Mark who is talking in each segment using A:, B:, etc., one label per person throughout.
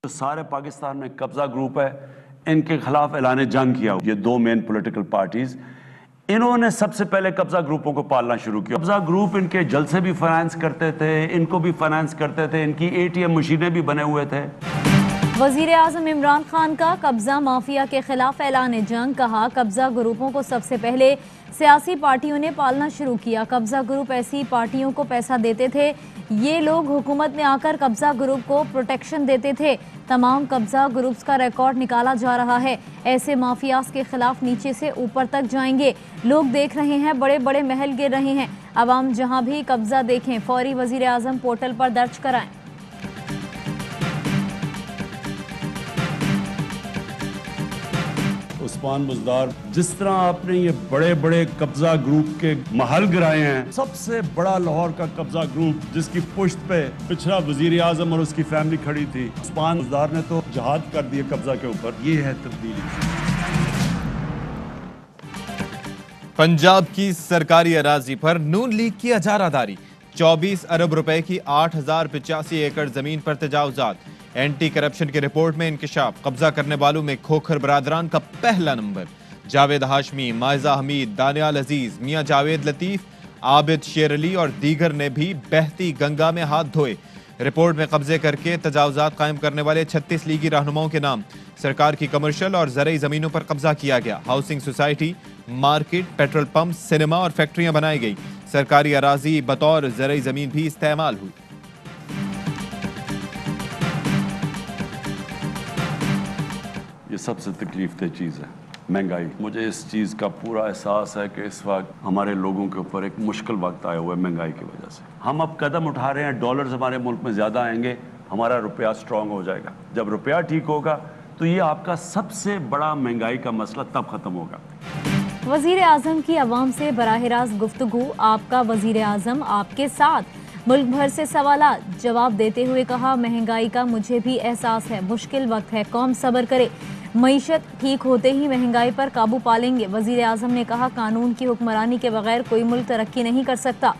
A: सारे पाकिस्तान में कब्जा ग्रुप है, इनके खिलाफ ऐलान जंग किया। ये दो मेन पॉलिटिकल पार्टीज, इन्होंने सबसे पहले कब्जा ग्रुपों को पालना शुरू किया। कब्जा ग्रुप इनके जलसे भी फाइनेंस करते थे, इनको भी फाइनेंस करते थे, इनकी ATM मशीनें भी बने हुए थे।
B: वजीर आजम इमरान खान का कब्जा माफिया के खिलाफ ऐलान जंग। कहा, कब्जा ग्रुपों को सबसे पहले सियासी पार्टियों ने पालना शुरू किया। कब्जा ग्रुप ऐसी पार्टियों को पैसा देते थे, ये लोग हुकूमत में आकर कब्जा ग्रुप को प्रोटेक्शन देते थे। तमाम कब्जा ग्रुप्स का रिकॉर्ड निकाला जा रहा है। ऐसे माफियाज के खिलाफ नीचे से ऊपर तक जाएंगे। लोग देख रहे हैं, बड़े बड़े महल गिर रहे हैं। अवाम जहां भी कब्जा देखें, फौरी वजीर आजम पोर्टल पर दर्ज कराएं।
A: उस्मान बुज़दार, जिस तरह आपने ये बड़े बड़े कब्जा ग्रुप के महल गिराए हैं, सबसे बड़ा लाहौर का कब्जा ग्रुप जिसकी पुश्त पे पिछड़ा वजीर आजम और उसकी फैमिली खड़ी थी, उस्मान बुज़दार ने तो जहाद कर दिए कब्जा के ऊपर। ये है तब्दीली।
C: पंजाब की सरकारी अराजी पर नून लीग की अजारादारी। 24 अरब रुपए की 8085 एकड़ जमीन पर तजावुजात। एंटी करप्शन की रिपोर्ट में इंकशाफ। कब्जा करने वालों में खोखर बरादरान का पहला नंबर। जावेद हाशमी, माइजा हमीद, दानियाल अजीज, मियां जावेद लतीफ, आबिद शेर अली और दीगर ने भी बहती गंगा में हाथ धोए। रिपोर्ट में कब्जे करके तजावुजात कायम करने वाले 36 लीगी रहनुमाओं के नाम। सरकार की कमर्शियल और ज़रई जमीनों पर कब्जा किया गया। Housing society, market, petrol pump, cinema और फैक्ट्रियां बनाई गई। सरकारी अराजी बतौर ज़रई जमीन भी इस्तेमाल हुई।
A: ये सबसे तकलीफ दह चीज़ है महंगाई। मुझे इस चीज़ का पूरा एहसास है कि इस वक्त हमारे लोगों के ऊपर एक मुश्किल वक्त आया हुआ है महंगाई की वजह से। हम अब कदम उठा रहे हैं, डॉलर्स हमारे मुल्क में ज़्यादा आएंगे, हमारा रुपया स्ट्रांग हो जाएगा। जब रुपया ठीक होगा तो ये आपका सबसे बड़ा महंगाई का मसला तब ख़त्म होगा।
B: वजीर आजम की अवाम से बराह रास्त गुफ्तगू। आपका वजीर आजम आपके साथ। मुल्क भर से सवालात जवाब देते हुए कहा, महंगाई का मुझे भी एहसास है, मुश्किल वक्त है, कौम सब्र करे, मईशत ठीक होते ही महंगाई पर काबू पा लेंगे। वजीर आजम ने कहा, कानून की हुक्मरानी के बगैर कोई मुल्क तरक्की नहीं कर सकता।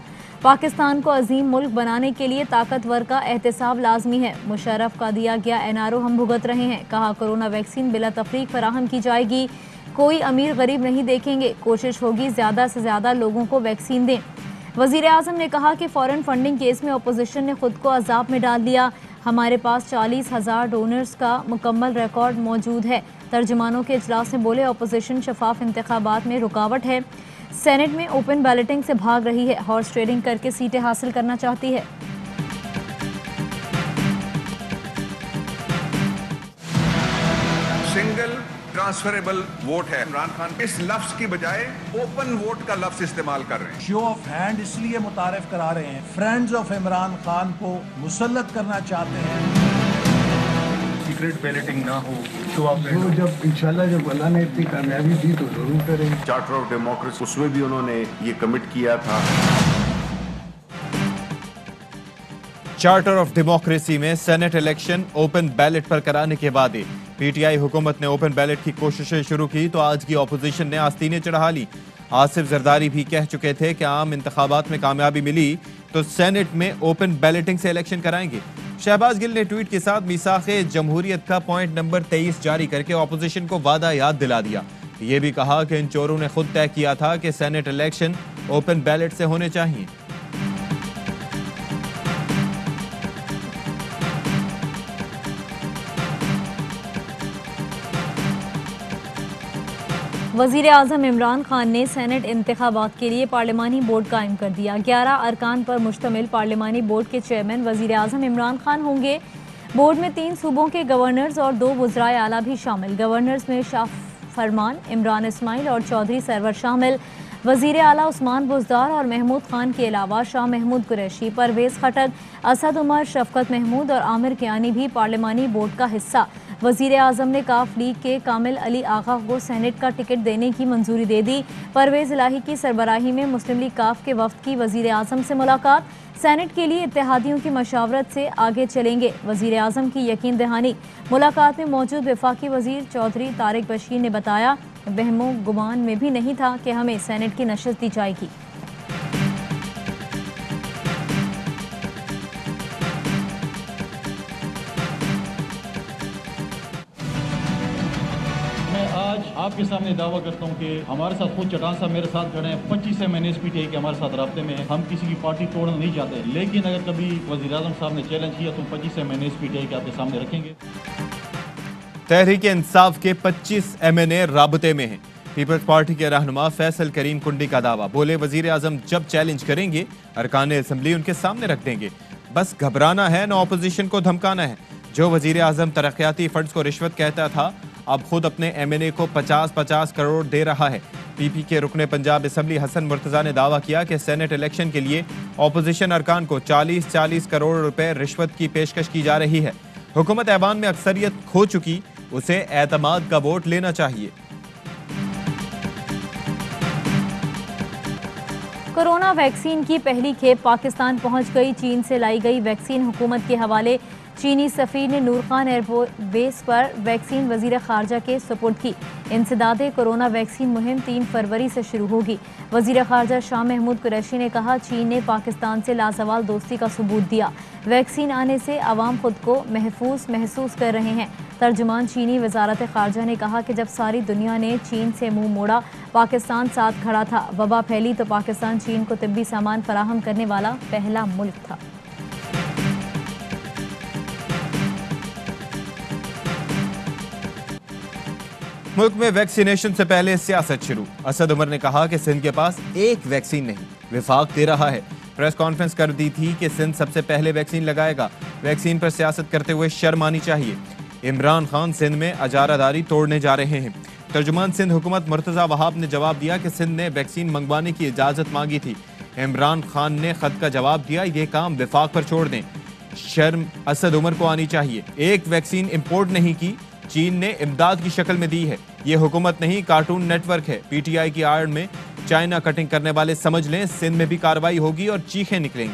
B: पाकिस्तान को अजीम मुल्क बनाने के लिए ताकतवर का एहतसाब लाजमी है। मुशर्रफ का दिया गया NRO हम भुगत रहे हैं। कहा, कोरोना वैक्सीन बिला तफरीक फराहम की जाएगी, कोई अमीर गरीब नहीं देखेंगे, कोशिश होगी ज़्यादा से ज़्यादा लोगों को वैक्सीन दें। वजीर आजम ने कहा कि फॉरेन फंडिंग केस में अपोजिशन ने खुद को अजाब में डाल दिया। हमारे पास 40,000 डोनर्स का मुकम्मल रिकॉर्ड मौजूद है। तर्जुमानों के इजलास में बोले, अपोजिशन शफाफ इंतखाबात में रुकावट है। सेनेट में ओपन बैलेटिंग से भाग रही है, हॉर्स ट्रेडिंग करके सीटें हासिल करना चाहती है।
D: सिंगल ट्रांसफरेबल वोट है। इमरान खान इस लफ्ज की बजाय ओपन वोट का लफ्ज इस्तेमाल कर रहे हैं।
E: शो ऑफ हैंड इसलिए मुतारिफ करा रहे हैं, फ्रेंड्स ऑफ इमरान खान को मुसल्लत करना चाहते हैं।
F: सीक्रेट बैलेटिंग ना हो तो आप
G: जब इंशाल्लाह जब अल्लाह ने इतनी कामयाबी दी तो जरूर करेंगे।
H: चार्टर ऑफ डेमोक्रेसी, उसमें भी उन्होंने ये कमिट किया था।
C: चार्टर ऑफ डेमोक्रेसी में सेनेट इलेक्शन ओपन बैलेट पर कराने के बाद PTI हुकूमत ने ओपन बैलेट की कोशिशें शुरू की तो आज की अपोजिशन ने आस्तीनें चढ़ा ली। आसिफ जरदारी भी कह चुके थे कि आम इंतखाबात में कामयाबी मिली तो सेनेट में ओपन बैलेटिंग से इलेक्शन कराएंगे। शहबाज गिल ने ट्वीट के साथ मिसाखे जमहूरियत का पॉइंट नंबर 23 जारी करके अपोजिशन को वादा याद दिला दिया। ये भी कहा कि इन चोरों ने खुद तय किया था कि सेनेट इलेक्शन ओपन बैलेट से होने चाहिए।
B: वजीर आजम इमरान खान ने सेनेट इंतखाबात के लिए पार्लिमानी बोर्ड कायम कर दिया। 11 अरकान पर मुश्तमिल पार्लिमानी बोर्ड के चेयरमैन वजीर आजम इमरान खान होंगे। बोर्ड में 3 सूबों के गवर्नर्स और 2 वज़राए आला भी शामिल। गवर्नर्स में शाह फरमान, इमरान इस्माइल और चौधरी सरवर शामिल। वजीर आला उस्मान बुज़दार और महमूद खान के अलावा शाह महमूद कुरैशी, परवेज़ खटक, असद उमर, शफकत महमूद और आमिर कियानी भी पार्लिमानी बोर्ड का हिस्सा। वजीर आजम ने काफ लीग के कामिल अली आगा को सेनेट का टिकट देने की मंजूरी दे दी। परवेज़ इलाही की सरबराही में मुस्लिम लीग काफ के वफ्द की वजीर आजम से मुलाकात। सेनेट के लिए इत्तेहादियों की मशावरत से आगे चलेंगे, वजीर आजम की यकीन दहानी। मुलाकात में मौजूद वफाकी वजीर चौधरी तारिक बशीर ने बताया, बहमो गुमान में भी नहीं था कि हमें सेनेट की नशस्त दी जाएगी।
I: आज आपके सामने दावा करता हूं कि हमारे साथ खुद चटान साहब मेरे साथ खड़े हैं, 25 MNSPTI के हमारे साथ राब्ते में हैं। हम किसी की पार्टी तोड़ना नहीं चाहते, लेकिन अगर कभी वज़ीर आज़म साहब ने चैलेंज किया तो 25 MNSPTI के आपके सामने रखेंगे।
C: तहरीक इंसाफ के 25 MNA राबते में हैं। पीपल्स पार्टी के रहनुमा फैसल करीम कुंडी का दावा, बोले वजीर आजम जब चैलेंज करेंगे अरकान असेंबली उनके सामने रख देंगे। बस घबराना है, न ऑपोजिशन को धमकाना है। जो वजीर आजम तरक्याती फंड्स को रिश्वत कहता था, अब खुद अपने MNA को 50-50 करोड़ दे रहा है। PP के रुकने पंजाब असेंबली हसन मुर्तजा ने दावा किया कि सेनेट इलेक्शन के लिए ऑपोजिशन अरकान को 40-40 करोड़ रुपए रिश्वत की पेशकश की जा रही है। हुकूमत ऐवान में अक्सरियत खो चुकी, उसे एतमाद का वोट लेना चाहिए।
B: कोरोना वैक्सीन की पहली खेप पाकिस्तान पहुंच गई। चीन से लाई गई वैक्सीन हुकूमत के हवाले। चीनी सफ़ीर ने नूर खान एयरबेस पर वैक्सीन वज़ीर ख़ारजा के सुपुर्द की। इंसदादे कोरोना वैक्सीन मुहिम 3 फरवरी से शुरू होगी। वज़ीर ख़ारजा शाह महमूद कुरैशी ने कहा, चीन ने पाकिस्तान से लाजवाल दोस्ती का सबूत दिया। वैक्सीन आने से आवाम खुद को महफूज महसूस कर रहे हैं। तर्जुमान चीनी वजारत ख़ारजा ने कहा कि जब सारी दुनिया ने चीन से मुंह मोड़ा, पाकिस्तान साथ खड़ा था। वबा फैली तो पाकिस्तान चीन को तिब्बी सामान फराहम करने वाला पहला मुल्क था।
C: मुल्क में वैक्सीनेशन से पहले सियासत शुरू। असद उमर ने कहा कि सिंध के पास एक वैक्सीन नहीं, विफाक दे रहा है। प्रेस कॉन्फ्रेंस कर दी थी कि सिंध सबसे पहले वैक्सीन लगाएगा। वैक्सीन पर सियासत करते हुए शर्म आनी चाहिए। इमरान खान सिंध में अजारादारी तोड़ने जा रहे हैं। तर्जुमान सिंध हुकूमत मुर्तजा वहाब ने जवाब दिया कि सिंध ने वैक्सीन मंगवाने की इजाजत मांगी थी। इमरान खान ने खत का जवाब दिया, ये काम विफाक पर छोड़ दें। शर्म असद उमर को आनी चाहिए। एक वैक्सीन इंपोर्ट नहीं की, चीन ने इमदाद की शक्ल में दी है। ये हुकूमत नहीं, कार्टून नेटवर्क है। PTI की आड़ में चाइना कटिंग करने वाले समझ लें, सिंध में भी कार्रवाई होगी और चीखें निकलेंगी।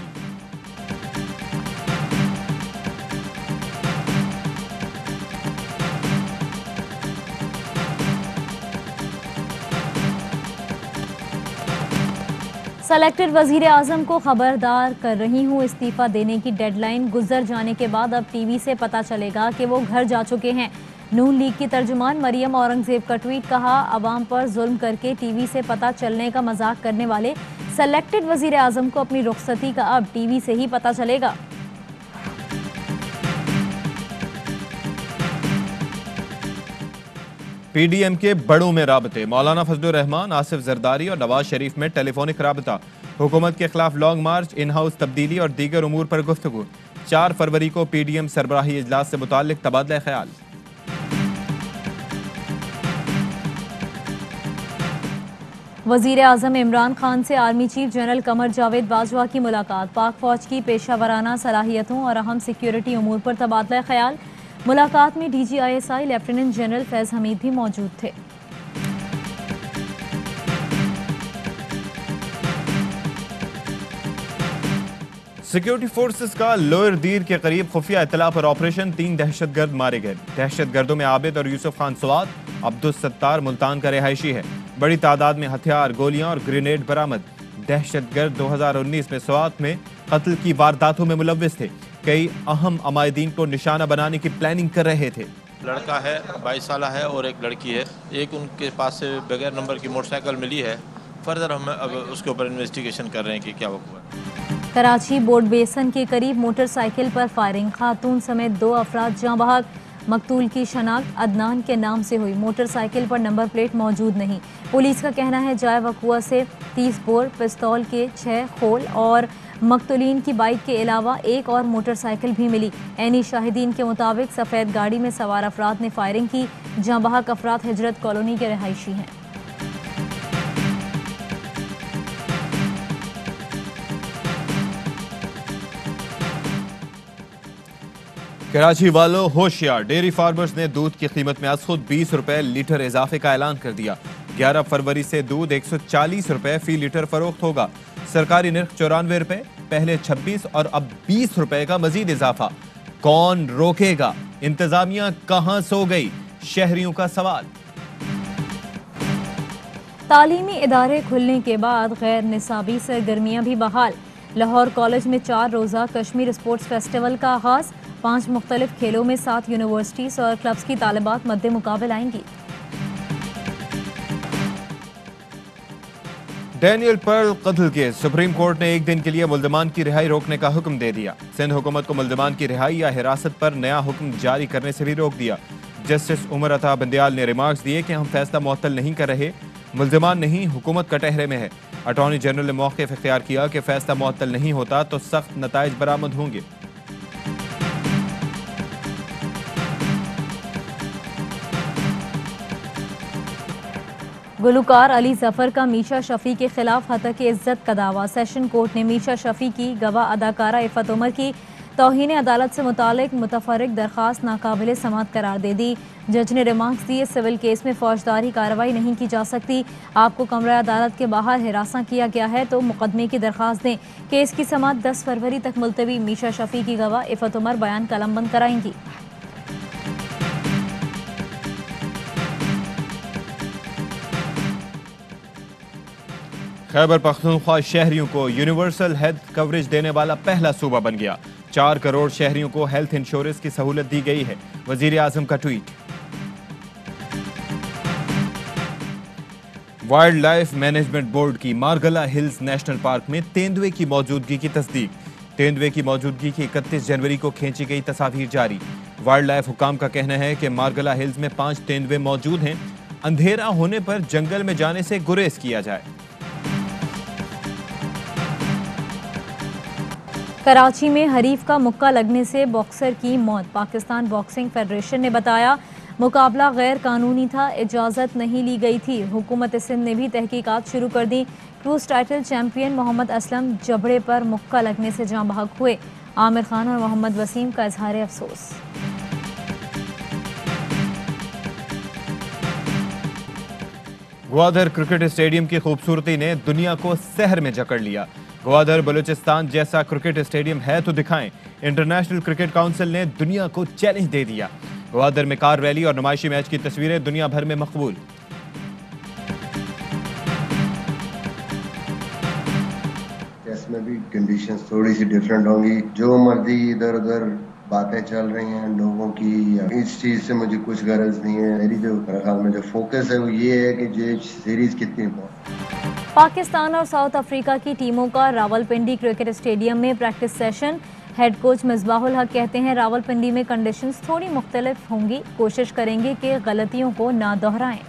B: सेलेक्टेड वजीर आजम को खबरदार कर रही हूँ, इस्तीफा देने की डेडलाइन गुजर जाने के बाद अब TV से पता चलेगा कि वो घर जा चुके हैं। नून लीग की तर्जुमान मरियम औरंगजेब का ट्वीट, कहा अवाम पर जुल्म करके TV से पता चलने का मजाक करने वाले सेलेक्टेड वजीर आजम को अपनी रुखसती का अब TV से ही पता चलेगा।
C: PDM के बड़ों में राबते। मौलाना फजलुर रहमान, आसिफ जरदारी और नवाज शरीफ में टेलीफोनिक राबता। हुकूमत के खिलाफ लॉन्ग मार्च, इन हाउस तब्दीली और दीगर उमूर पर गुफ्तगू। 4 फरवरी को PDM सरबराही इजलास से मुताल्लिक तबादला ख्याल।
B: वजीर आजम इमरान खान से army chief general Qamar Javed Bajwa की मुलाकात। पाक फौज की पेशावराना सलाहियतों और अहम सिक्योरिटी उमूर पर तबादला ख्याल। मुलाकात में DGISI lieutenant general Faiz Hamid भी मौजूद थे।
C: सिक्योरिटी फोर्सेस का लोअर दीर के करीब खुफिया इत्तला पर ऑपरेशन, 3 दहशतगर्द मारे गए। दहशतगर्दों में आबिद और यूसुफ खान सवाद, अब्दुल सत्तार मुल्तान का रिहायशी है। बड़ी तादाद में हथियार, गोलियां और ग्रेनेड बरामद। दहशतगर्द 2019 में सवात में कत्ल की वारदातों में मुलव्विस थे। कई अहम अमायदीन को निशाना बनाने की प्लानिंग कर रहे थे।
J: लड़का है 22 साल है और एक लड़की है। एक उनके पास से बगैर नंबर की मोटरसाइकिल मिली है। फर्दर हम अब उसके ऊपर इन्वेस्टिगेशन कर रहे हैं कि क्या हुआ।
B: कराची बोर्ड बेसन के करीब मोटरसाइकिल पर फायरिंग, खातून समेत 2 अफराद जाँ बहक। मकतूल की शनाख्त अदनान के नाम से हुई। मोटरसाइकिल पर नंबर प्लेट मौजूद नहीं। पुलिस का कहना है जाए वकुआ से 30 बोर, पिस्तौल के 6 खोल और मकतूलीन की बाइक के अलावा एक और मोटरसाइकिल भी मिली। ऐनी शाहिदीन के मुताबिक सफ़ेद गाड़ी में सवार अफराद ने फायरिंग की। जाँ बहक अफराद हिजरत कॉलोनी के रहायशी हैं।
C: कराची वालों होशियार, डेयरी फार्मर्स ने दूध की कीमत में आज खुद 20 रुपए लीटर इजाफे का ऐलान कर दिया। 11 फरवरी से दूध 140 रुपए फी लीटर फरोख्त होगा। सरकारी निर्ख 94 रुपए, पहले 26 और अब 20 रुपए का मजीद इजाफा। कौन रोकेगा? इंतजामिया कहां सो गई? शहरियों का सवाल।
B: तालीमी इदारे खुलने के बाद गैर निसाबी सरगर्मियां भी बहाल। लाहौर कॉलेज में 4 रोज़ा कश्मीर स्पोर्ट्स फेस्टिवल का आगाज। 5 मुख्तलिफ खेलों में 7 यूनिवर्सिटीज़ और क्लब्स की तालिबात मद्दे मुकाबल आएंगी।
C: डैनियल पर्ल कत्ल केस सुप्रीम कोर्ट ने एक दिन के लिए मुल्जमान की रिहाई रोकने का हुक्म दे दिया। सिंध हुकूमत को मुल्जमान की रिहाई या हिरासत पर नया हुक्म जारी करने से भी रोक दिया। जस्टिस उमर अता बंदियाल ने रिमार्क्स दिए कि हम फैसला मुअत्तल नहीं कर रहे, मुल्जमान नहीं हुकूमत कटहरे में है। अटॉर्नी जनरल ने मौक़िफ़ इख्तियार किया कि फैसला मुअत्तल नहीं होता तो सख्त नताइज बरामद होंगे।
B: गुलकार अली जफर का मीशा शफी के खिलाफ हतक इज्जत का दावा। सेशन कोर्ट ने मीशा शफी की गवाह अदाकारा इफ़त उमर की तौहीन अदालत से मुतालिक मुतफर्रिक दरख्वास्त नाकाबिल समाअत करार दे दी। जज ने रिमार्क्स दिए, सिविल केस में फौजदारी कार्रवाई नहीं की जा सकती। आपको कमरा अदालत के बाहर हिरासा किया गया है तो मुकदमे की दरख्वास्त दें। केस की समाअत 10 फरवरी तक मुलतवी। मीशा शफी की गवाह इफ़त उमर बयान कलमबंद कराएंगी।
C: खैबर पख्तूनख्वा शहरियों को यूनिवर्सल हेल्थ कवरेज देने वाला पहला सूबा बन गया। 4 करोड़ शहरियों को हेल्थ इंश्योरेंस की सहूलत दी गई है। वजीर आजम का tweet. Wild life management board की मारगला हिल्स नेशनल पार्क में तेंदुए की मौजूदगी की तस्दीक। तेंदुए की मौजूदगी की 31 जनवरी को खींची गई तस्वीर जारी। वाइल्ड लाइफ हुकाम का कहना है कि मारगला हिल्स में 5 तेंदुए मौजूद हैं। अंधेरा होने पर जंगल में जाने से गुरेज किया जाए।
B: कराची में हरीफ का मुक्का लगने से बॉक्सर की मौत। पाकिस्तान बॉक्सिंग फेडरेशन ने बताया मुकाबला गैर कानूनी था, इजाज़त नहीं ली गई थी। हुकूमत सिंध ने भी तहकीकात शुरू कर दी। Cruise title champion Mohammad Aslam जबड़े पर मुक्का लगने से जाँ बहक हुए। आमिर खान और मोहम्मद वसीम का इजहार अफसोस।
C: ग्वादर क्रिकेट स्टेडियम की खूबसूरती ने दुनिया को सहर में जकड़ लिया। ग्वादर बलूचिस्तान जैसा क्रिकेट स्टेडियम है तो दिखाएं। इंटरनेशनल क्रिकेट काउंसिल ने दुनिया को चैलेंज दे दिया। ग्वादर में कार रैली और नुमाइशी मैच की तस्वीरें दुनिया भर में मकबूल।
K: इसमें भी कंडीशंस थोड़ी सी डिफरेंट होंगी। जो मर्जी इधर उधर बातें चल रही हैं लोगों की, इस चीज से मुझे कुछ गरज नहीं है। मेरी जो ख्याल में जो फोकस है वो ये है कि ये सीरीज कितनी
B: पाकिस्तान और साउथ अफ्रीका की टीमों का रावलपिंडी क्रिकेट स्टेडियम में practice session. Head coach Misbahul हक कहते हैं रावलपिंडी में कंडीशंस थोड़ी मुख्तलिफ होंगी, कोशिश करेंगे कि गलतियों को ना दोहराएं।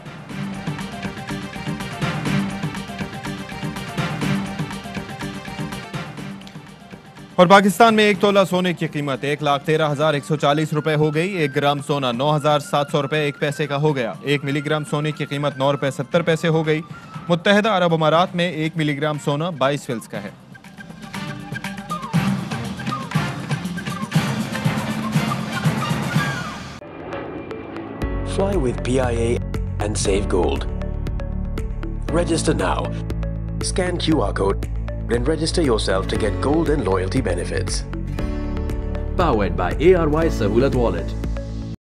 C: और पाकिस्तान में 1 तोला सोने की कीमत 1,13,140 रुपए हो गई। 1 ग्राम सोना 9,700 रुपए 1 पैसे का हो गया। 1 मिलीग्राम सोने की कीमत 9 रुपए 70 पैसे हो गई। मुत्तहिदा अरब अमारात में 1 मिलीग्राम सोना 22 फिल्स का है।
L: Fly with PIA and save gold. Register now. Scan QR code and register yourself to get gold and loyalty benefits.
M: Powered by ARY Sahulat Wallet.